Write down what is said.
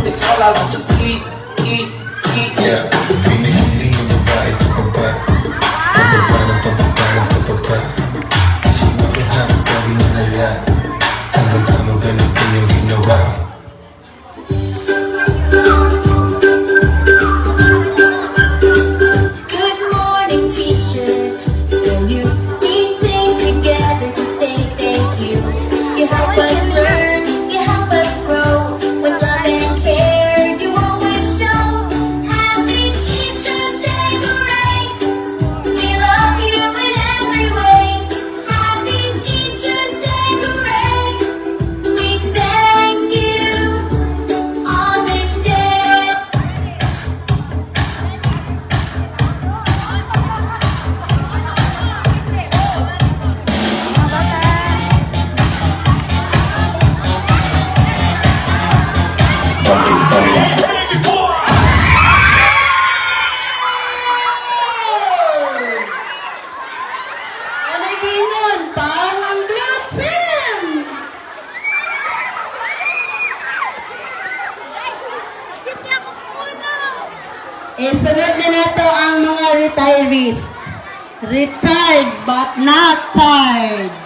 It's all I want to eat. Yeah, pinili yung babae ko pa ba? Babae ng papagpalang ko pa ba? Kasi makahapag ka rin nalala. Hanggang ka mo ganito yung ginawa. Good morning, teachers. So we sing together to say thank you. You help us learn, you help us grow. With love and care, you always show. Happy Teachers' Day, hooray! We love you in every way. Happy Teachers' Day, hooray! We thank you on this day. Sunod na nato ang mga retirees. Retired but not tired.